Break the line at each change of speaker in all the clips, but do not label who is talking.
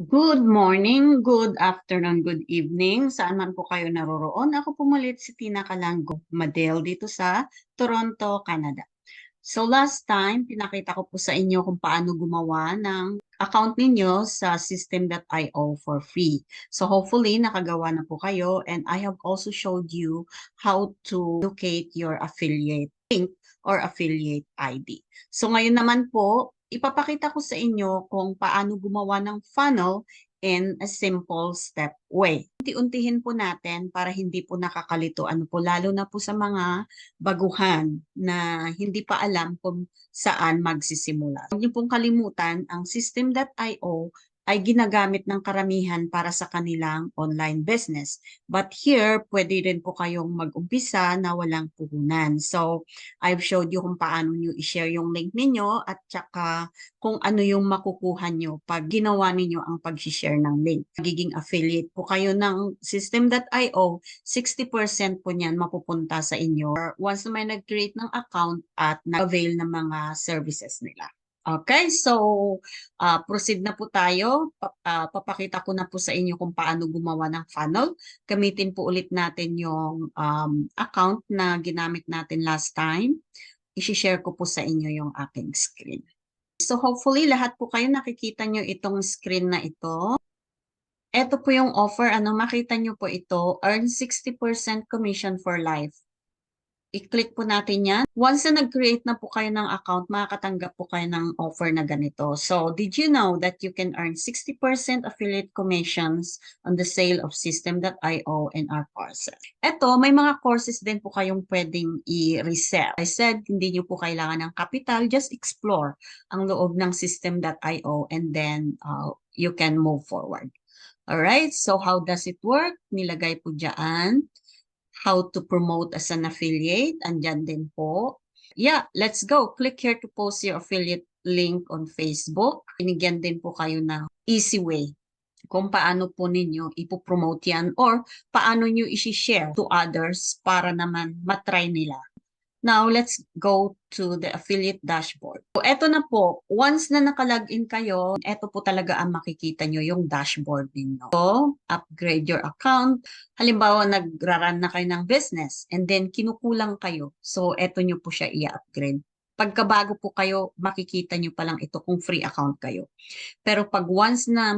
Good morning, good afternoon, good evening. Saan man po kayo naroroon. Ako pumalit si Tina Calango Madel dito sa Toronto, Canada. So last time, pinakita ko po sa inyo kung paano gumawa ng account ninyo sa system.io for free. So hopefully, nakagawa na po kayo, and I have also showed you how to locate your affiliate link or affiliate ID. So ngayon naman po, ipapakita ko sa inyo kung paano gumawa ng funnel in a simple step way. Unti-untihin po natin para hindi po nakakalito po, lalo na po sa mga baguhan na hindi pa alam kung saan magsisimula. Huwag niyo pong kalimutan, ang system.io ay ginagamit ng karamihan para sa kanilang online business. But here, pwede rin po kayong mag-umpisa na walang puhunan. So, I've showed you kung paano nyo i-share yung link ninyo at saka kung ano yung makukuha nyo pag ginawa ninyo ang pag-share ng link. Magiging affiliate po kayo ng system.io, 60% po niyan mapupunta sa inyo once na may nag-create ng account at nag-avail ng mga services nila. Okay, so proceed na po tayo. Papakita ko na po sa inyo kung paano gumawa ng funnel. Gamitin po ulit natin yung account na ginamit natin last time. I-share ko po sa inyo yung aking screen. So hopefully lahat po kayo nakikita nyo itong screen na ito. Ito po yung offer. Makita nyo po ito. Earn 60% commission for life. I-click po natin yan. Once na nag-create na po kayo ng account, makakatanggap po kayo ng offer na ganito. So, did you know that you can earn 60% affiliate commissions on the sale of system.io and our courses? Ito, may mga courses din po kayong pwedeng i-resell. I said, hindi nyo po kailangan ng capital, just explore ang loob ng system.io and then you can move forward. Alright, so how does it work? Nilagay po dyan how to promote as an affiliate. Andyan din po. Yeah, let's go. Click here to post your affiliate link on Facebook. Binigyan din po kayo ng easy way kung paano po ninyo ipopromote yan or paano nyo isi-share to others para naman matry nila. Now, let's go to the affiliate dashboard. So, eto na po. Once na nakalagin kayo, eto po talaga ang makikita nyo, yung dashboard ninyo. So, upgrade your account. Halimbawa, nagra-run na kayo ng business and then kinukulang kayo. So, eto nyo po siya i-upgrade. Pagkabago po kayo, makikita nyo pa lang ito kung free account kayo. Pero pag once na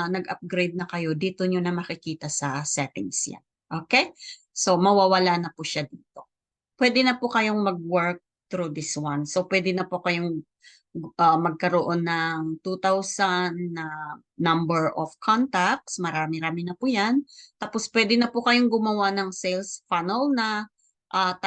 nag-upgrade na kayo, dito nyo na makikita sa settings yan. Okay? So, mawawala na po siya dito. Pwede na po kayong mag-work through this one. So, pwede na po kayong magkaroon ng 2,000 na number of contacts. Marami-rami na po yan. Tapos, pwede na po kayong gumawa ng sales funnel na 3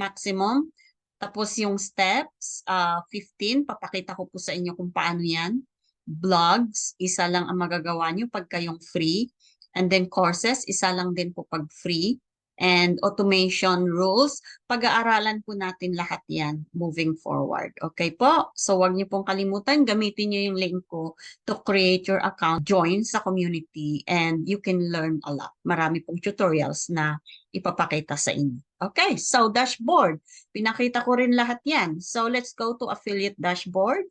maximum. Tapos, yung steps, 15. Papakita ko po sa inyo kung paano yan. Blogs, isa lang ang magagawa nyo pag kayong free. And then courses, isa lang din po pag free. And automation rules, pag-aaralan po natin lahat yan moving forward. Okay po? So wag niyo pong kalimutan, gamitin niyo yung link ko to create your account, join sa community, and you can learn a lot. Marami pong tutorials na ipapakita sa inyo. Okay, so dashboard. Pinakita ko rin lahat yan. So let's go to affiliate dashboard.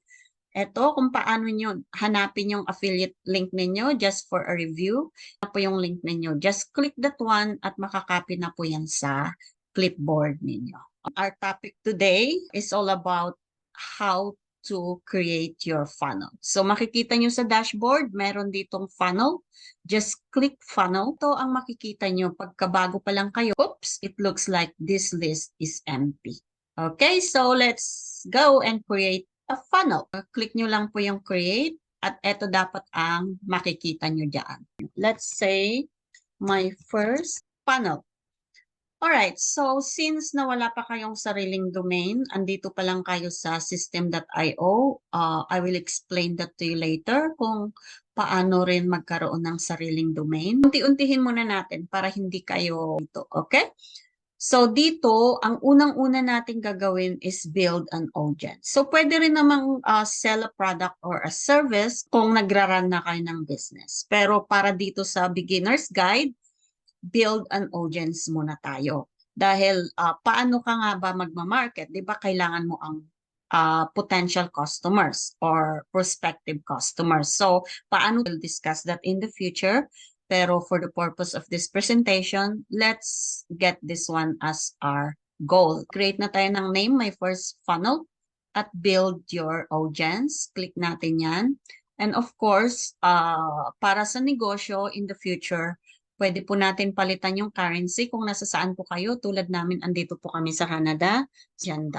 Ito kung paano nyo hanapin yung affiliate link ninyo just for a review. Ano po yung link ninyo? Just click that one at makakopy na po yan sa clipboard ninyo. Our topic today is all about how to create your funnel. So makikita nyo sa dashboard, meron ditong funnel. Just click funnel. Ito ang makikita nyo pagkabago pa lang kayo. Oops, it looks like this list is empty. Okay, so let's go and create a funnel. Click nyo lang po yung create at ito dapat ang makikita nyo dyan. Let's say my first funnel. Alright, so since nawala pa kayong sariling domain, andito pa lang kayo sa system.io, I will explain that to you later kung paano rin magkaroon ng sariling domain. Unti-untihin muna natin para hindi kayo ito, okay? So dito, ang unang-una nating gagawin is build an audience. So pwede rin namang sell a product or a service kung nagra-run na kayo ng business. Pero para dito sa beginner's guide, build an audience muna tayo. Dahil paano ka nga ba magma-market? Di ba kailangan mo ang potential customers or prospective customers. So, paano we'll discuss that in the future. Pero for the purpose of this presentation, let's get this one as our goal. Create na tayo ng name, my first funnel, at build your audience. Click natin yan. And of course, para sa negosyo in the future, pwede po natin palitan yung currency kung nasa saan po kayo. Tulad namin, andito po kami sa Canada, $10.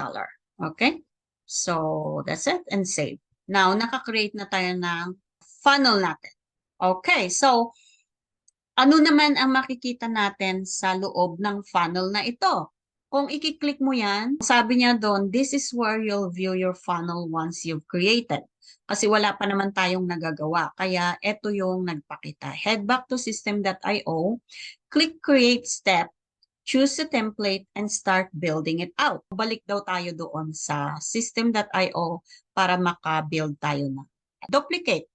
Okay? So, that's it and save. Now, naka-create na tayo ng funnel natin. Okay, so, ano naman ang makikita natin sa loob ng funnel na ito? Kung i-click mo yan, sabi niya doon, this is where you'll view your funnel once you've created. Kasi wala pa naman tayong nagagawa. Kaya ito yung nagpakita. Head back to system.io, click create step, choose a template, and start building it out. Balik daw tayo doon sa system.io para maka-build tayo na. Duplicate.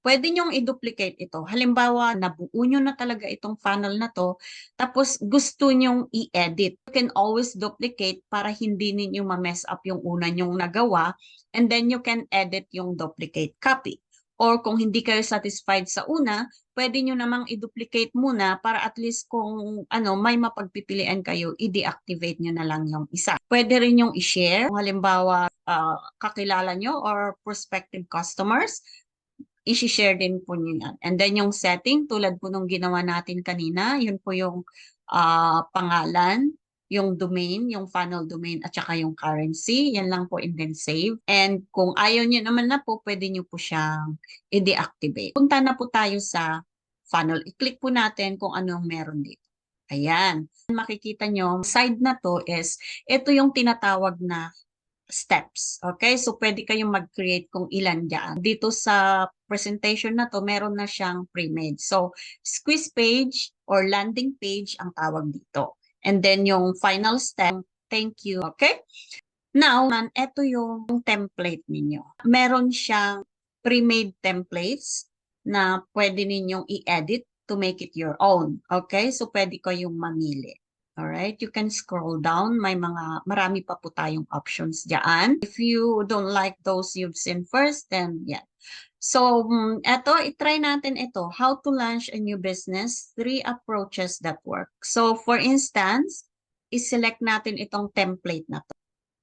Pwede nyong i-duplicate ito. Halimbawa, nabuo nyo na talaga itong funnel na to, tapos gusto nyong i-edit. You can always duplicate para hindi ninyo ma-mess up yung una nyong nagawa, and then you can edit yung duplicate copy. Or kung hindi kayo satisfied sa una, pwede nyo namang i-duplicate muna para at least kung may mapagpipilian kayo, i-deactivate nyo na lang yung isa. Pwede rin yung i-share. Kung halimbawa, kakilala nyo or prospective customers, i-share din po nyo yan. And then yung setting, tulad po nung ginawa natin kanina, yun po yung pangalan, yung domain, yung funnel domain, at saka yung currency. Yan lang po and then save. And kung ayaw nyo naman na po, pwede nyo po siyang i-deactivate. Punta na po tayo sa funnel. I-click po natin kung anong meron dito. Ayan. Makikita nyo, side na to is, ito yung tinatawag na steps. Okay? So, pwede kayong mag-create kung ilan dyan. Dito sa presentation na to, meron na siyang pre-made. So, squeeze page or landing page ang tawag dito. And then, yung final step, thank you. Okay? Now, ito yung template ninyo. Meron siyang pre-made templates na pwede ninyong i-edit to make it your own. Okay? So, pwede kayong mamili. Alright, you can scroll down. Marami pa po tayong options dyan. If you don't like those you've seen first, then yeah. So, itry natin ito. How to launch a new business, 3 approaches that work. So, for instance, i-select natin itong template na to.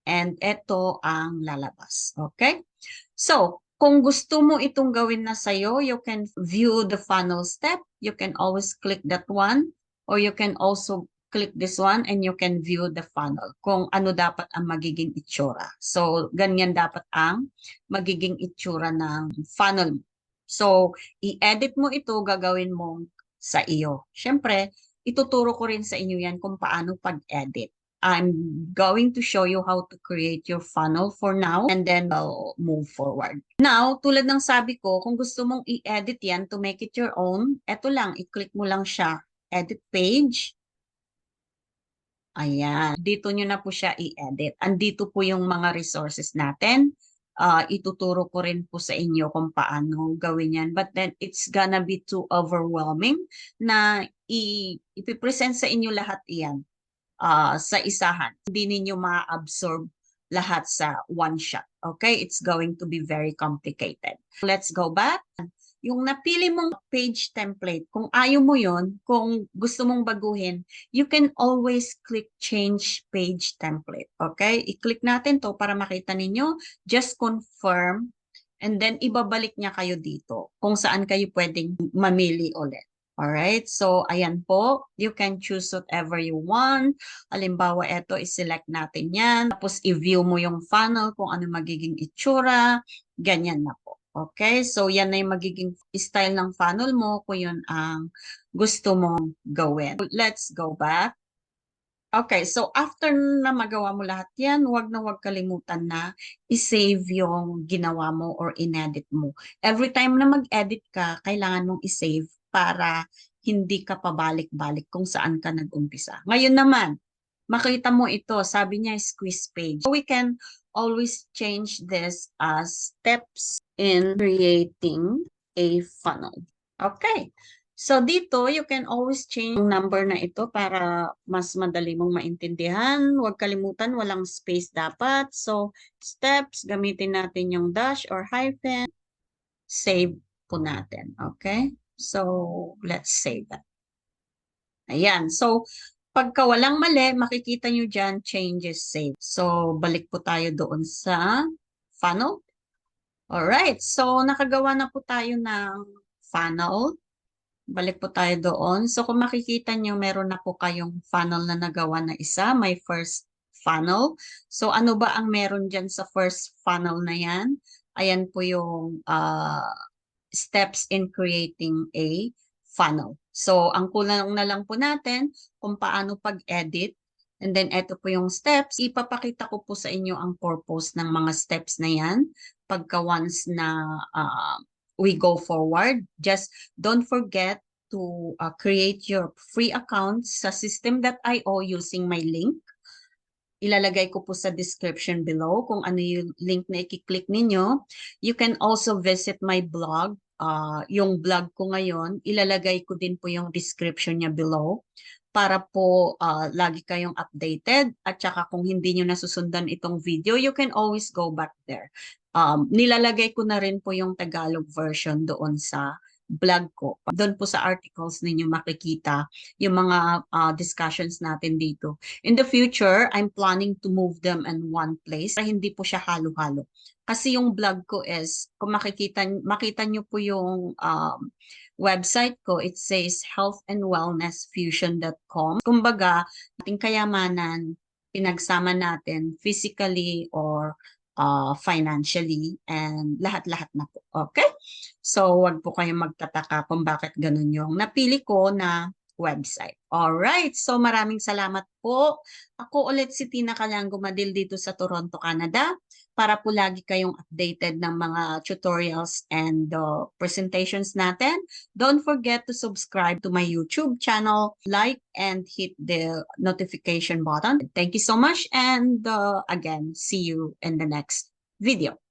And ito ang lalabas. Okay? So, kung gusto mo itong gawin na sa'yo, you can view the funnel step. You can always click that one. Or you can also click this one and you can view the funnel. Kung ano dapat ang magiging itsura. So, ganyan dapat ang magiging itsura ng funnel. So, i-edit mo ito, gagawin mo sa iyo. Siyempre, ituturo ko rin sa inyo yan kung paano pag-edit. I'm going to show you how to create your funnel for now and then I'll move forward. Now, tulad ng sabi ko, kung gusto mong i-edit yan to make it your own, eto lang, i-click mo lang siya. Edit page. Ayan. Dito nyo na po siya i-edit. Andito po yung mga resources natin. Ituturo ko rin po sa inyo kung paano gawin yan. But then it's gonna be too overwhelming na ipipresent sa inyo lahat iyan. Sa isahan. Hindi ninyo ma-absorb lahat sa one shot. Okay? It's going to be very complicated. Let's go back. Yung napili mong page template, kung ayaw mo yon, kung gusto mong baguhin, you can always click change page template. Okay? I-click natin to para makita ninyo. Just confirm and then ibabalik niya kayo dito kung saan kayo pwedeng mamili ulit. Alright, so ayan po, you can choose whatever you want. Halimbawa, ito, i-select natin yan. Tapos, i-view mo yung funnel kung ano magiging itsura. Ganyan na po. Okay, so yan na yung magiging style ng funnel mo kung yun ang gusto mong gawin. Let's go back. Okay, so after na magawa mo lahat yan, huwag na huwag kalimutan na i-save yung ginawa mo or in-edit mo. Every time na mag-edit ka, kailangan mong i-save para hindi ka pabalik-balik kung saan ka nag-umpisa. Ngayon naman, makita mo ito, sabi niya squeeze page. So we can always change this as steps in creating a funnel. Okay. So dito, you can always change yung number na ito para mas madali mong maintindihan. Huwag kalimutan, walang space dapat. So steps, gamitin natin yung dash or hyphen. Save po natin. Okay? So let's save that. Ayan. So pagka walang mali, makikita nyo dyan, changes saved. So balik po tayo doon sa funnel. Alright. So nakagawa na po tayo ng funnel. Balik po tayo doon. So kung makikita nyo, meron na po kayong funnel na nagawa na isa. May first funnel. So ano ba ang meron dyan sa first funnel na yan? Ayan po yung steps in creating a funnel. So ang kulang na lang po natin kung paano pag-edit. And then ito po yung steps. Ipapakita ko po sa inyo ang purpose ng mga steps na yan. Pagka once na we go forward, just don't forget to create your free account sa system.io using my link. Ilalagay ko po sa description below kung ano yung link na i-click ninyo. You can also visit my blog. Yung blog ko ngayon, ilalagay ko din po yung description niya below para po lagi kayong updated. At saka kung hindi nyo nasusundan itong video, you can always go back there. Nilalagay ko na rin po yung Tagalog version doon sa blog ko. Doon po sa articles ninyo makikita yung mga discussions natin dito. In the future, I'm planning to move them in one place para hindi po siya halo-halo. Kasi yung blog ko is, kung makita nyo po yung website ko, it says healthandwellnessfusion.com. Kumbaga, ating kayamanan, pinagsama natin physically or financially and lahat-lahat na po. Okay? So, wag po kayong magtataka kung bakit ganun yung napili ko na website. Alright, so maraming salamat po. Ako ulit si Tina Calango Madil dito sa Toronto, Canada para po lagi kayong updated ng mga tutorials and presentations natin. Don't forget to subscribe to my YouTube channel, like and hit the notification button. Thank you so much and again, see you in the next video.